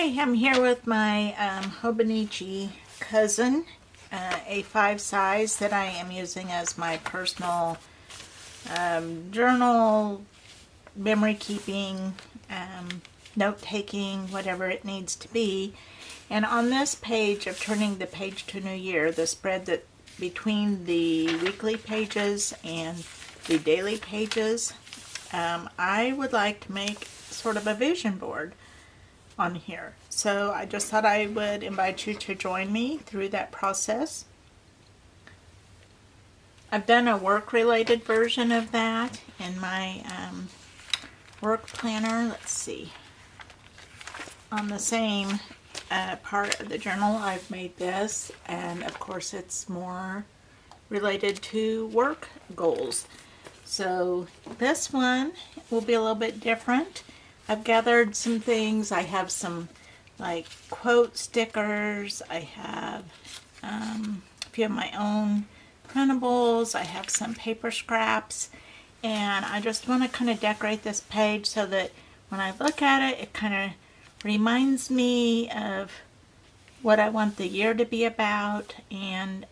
Hi, I'm here with my Hobonichi Cousin, A5 size that I am using as my personal journal, memory keeping, note taking, whatever it needs to be. And on this page of Turning the Page to New Year, the spread that between the weekly pages and the daily pages, I would like to make sort of a vision board on here. So I just thought I would invite you to join me through that process. I've done a work-related version of that in my work planner. Let's see. On the same part of the journal, I've made this, and of course it's more related to work goals. So this one will be a little bit different. I've gathered some things. I have some like quote stickers. I have a few of my own printables. I have some paper scraps. And I just want to kind of decorate this page so that when I look at it, it kind of reminds me of what I want the year to be about, and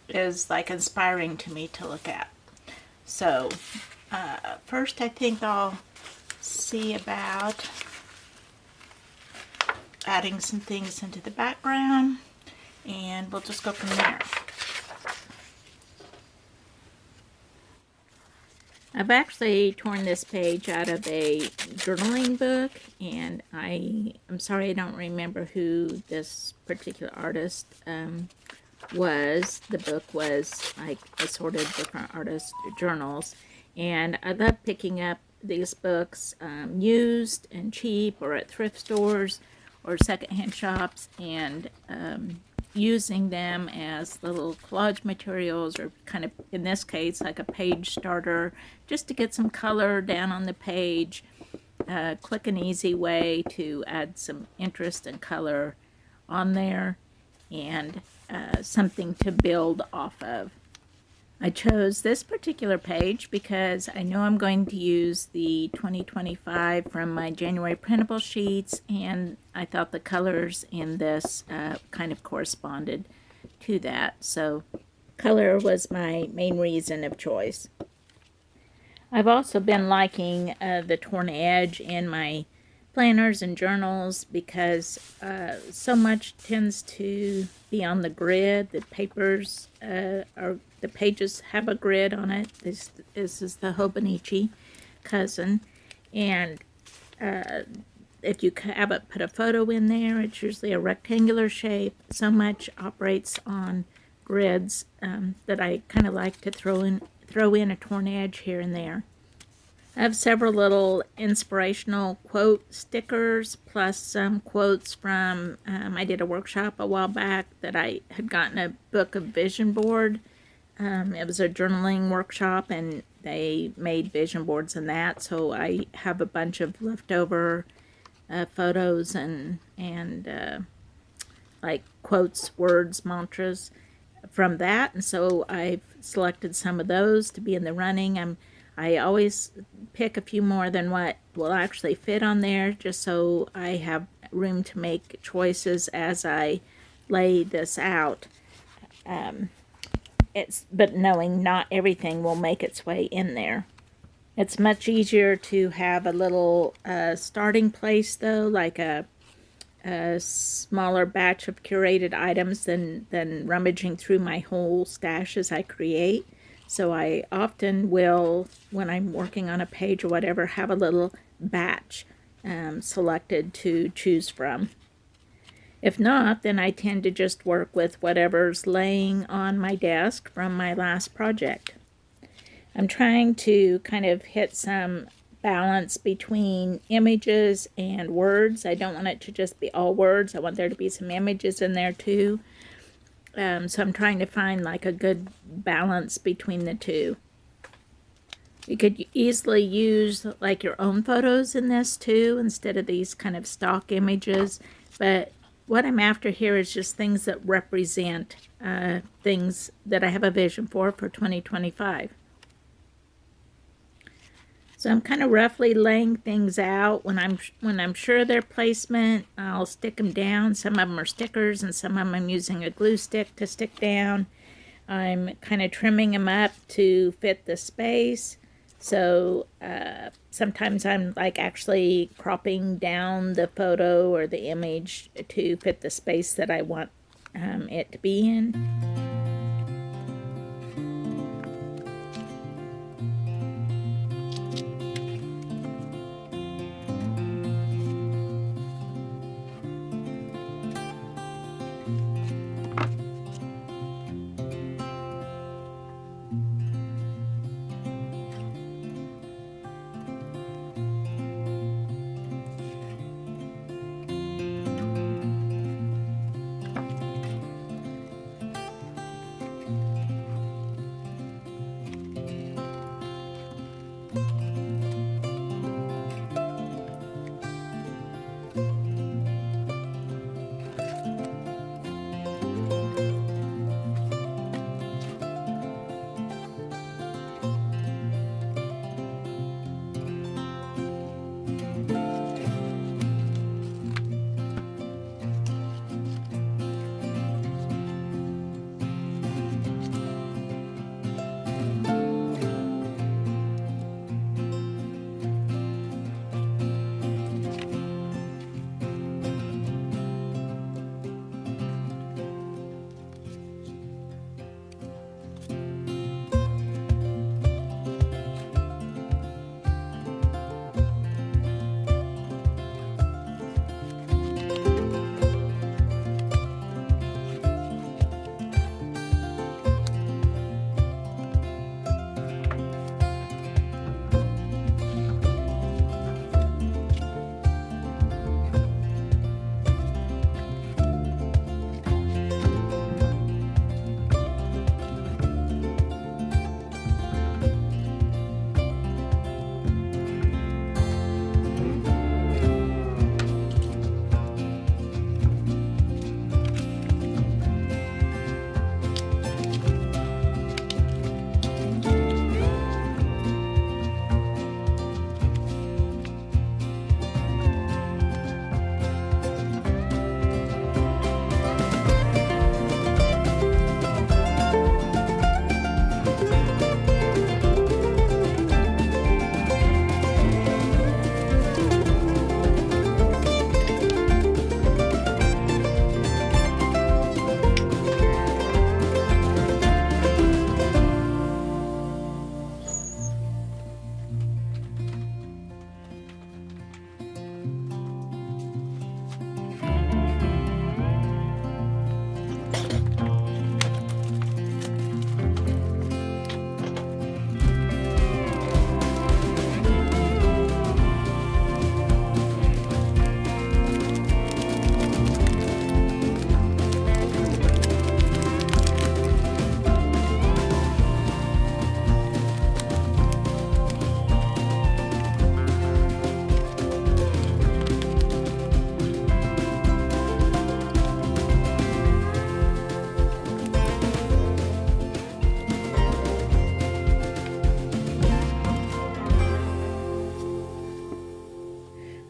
is like inspiring to me to look at. So first I think I'll see about adding some things into the background, and we'll just go from there. I've actually torn this page out of a journaling book, and I'm sorry I don't remember who this particular artist was. The book was like assorted different artist journals, and I love picking up these books used and cheap, or at thrift stores or secondhand shops, and using them as little collage materials, or kind of, in this case, like a page starter, just to get some color down on the page. Quick and easy way to add some interest and color on there, and something to build off of. I chose this particular page because I know I'm going to use the 2025 from my January printable sheets, and I thought the colors in this kind of corresponded to that. So color was my main reason of choice. I've also been liking the torn edge in my planners and journals because so much tends to be on the grid. The papers the pages have a grid on it. This is the Hobonichi Cousin, and if you have it put a photo in there, it's usually a rectangular shape. So much operates on grids that I kind of like to throw in a torn edge here and there. I have several little inspirational quote stickers, plus some quotes from, I did a workshop a while back that I had gotten a book of vision board. It was a journaling workshop, and they made vision boards in that, so I have a bunch of leftover photos and like quotes, words, mantras from that, and so I've selected some of those to be in the running. I always pick a few more than what will actually fit on there, just so I have room to make choices as I lay this out. But knowing not everything will make its way in there. It's much easier to have a little starting place, though, like a smaller batch of curated items than rummaging through my whole stash as I create. So I often will, when I'm working on a page or whatever, have a little batch selected to choose from. If not, then I tend to just work with whatever's laying on my desk from my last project. I'm trying to kind of hit some balance between images and words. I don't want it to just be all words. I want there to be some images in there too. So I'm trying to find like a good balance between the two. You could easily use like your own photos in this too, instead of these kind of stock images. But what I'm after here is just things that represent things that I have a vision for 2025. So I'm kind of roughly laying things out. When I'm sure of their placement, I'll stick them down. Some of them are stickers, and some of them I'm using a glue stick to stick down. I'm kind of trimming them up to fit the space. So sometimes I'm like actually cropping down the photo or the image to fit the space that I want it to be in.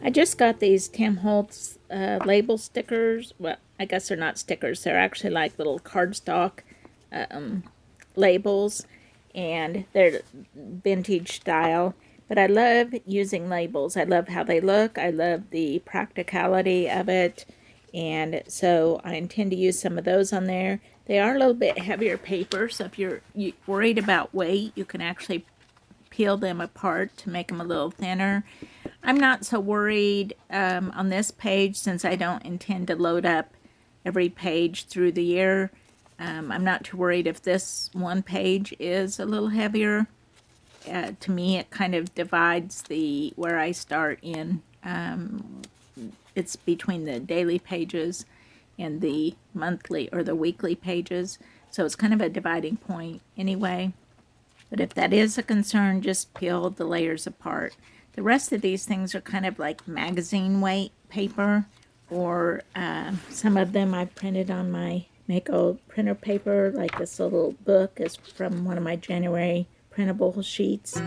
I just got these Tim Holtz label stickers. Well, I guess they're not stickers. They're actually like little cardstock labels, and they're vintage style. But I love using labels. I love how they look. I love the practicality of it. And so I intend to use some of those on there. They are a little bit heavier paper, so if you're worried about weight, you can actually peel them apart to make them a little thinner. I'm not so worried on this page, since I don't intend to load up every page through the year. I'm not too worried if this one page is a little heavier. To me, it kind of divides where I start in. It's between the daily pages and the monthly or the weekly pages. So it's kind of a dividing point anyway. But if that is a concern, just peel the layers apart. The rest of these things are kind of like magazine weight paper, or some of them I've printed on my Mako printer paper, like this little book is from one of my January printable sheets.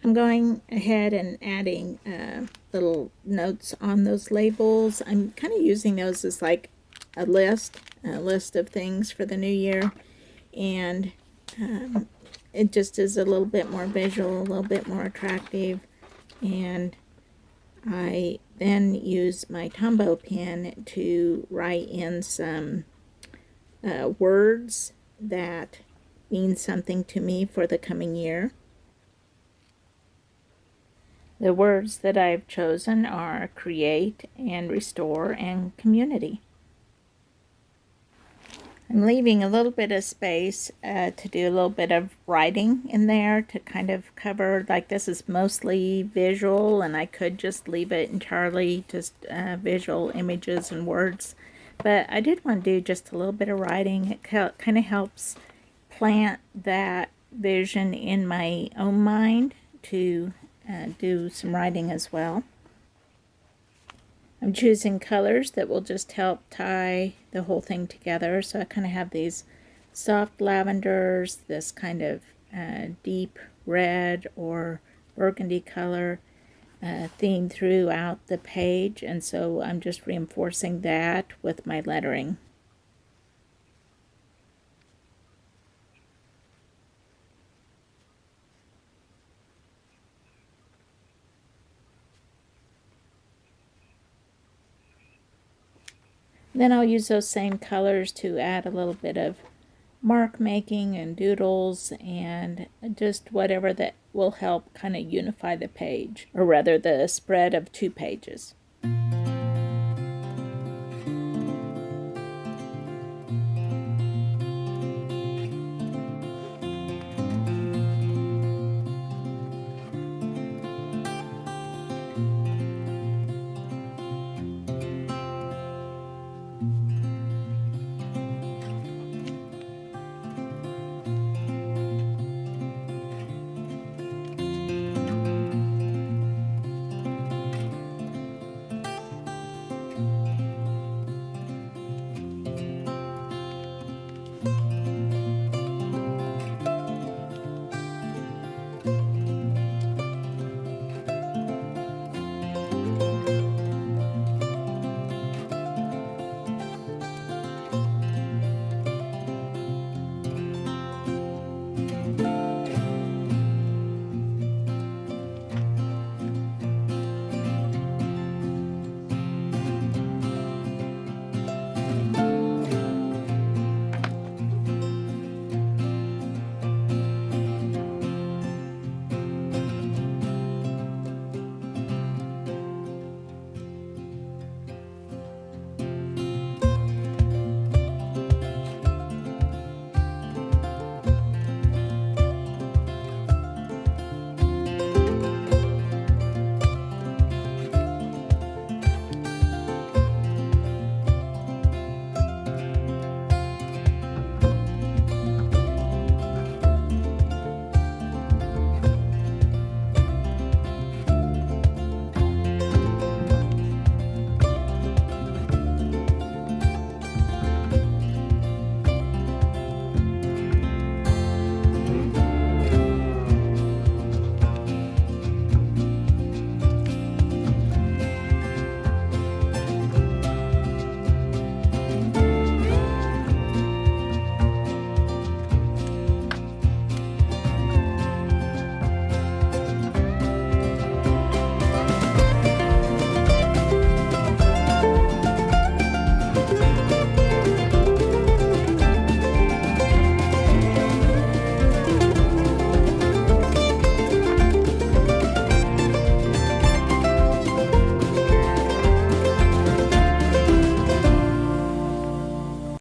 I'm going ahead and adding little notes on those labels. I'm kind of using those as like a list of things for the new year, and it just is a little bit more visual, a little bit more attractive. And I then use my Tombow pen to write in some words that mean something to me for the coming year. The words that I've chosen are create and restore and community. I'm leaving a little bit of space to do a little bit of writing in there to kind of cover, like this is mostly visual, and I could just leave it entirely just visual images and words. But I did want to do just a little bit of writing. It kind of helps plant that vision in my own mind to do some writing as well. I'm choosing colors that will just help tie the whole thing together. So I kind of have these soft lavenders, this kind of deep red or burgundy color theme throughout the page, and so I'm just reinforcing that with my lettering. Then I'll use those same colors to add a little bit of mark making and doodles and just whatever that will help kind of unify the page, or rather the spread of two pages.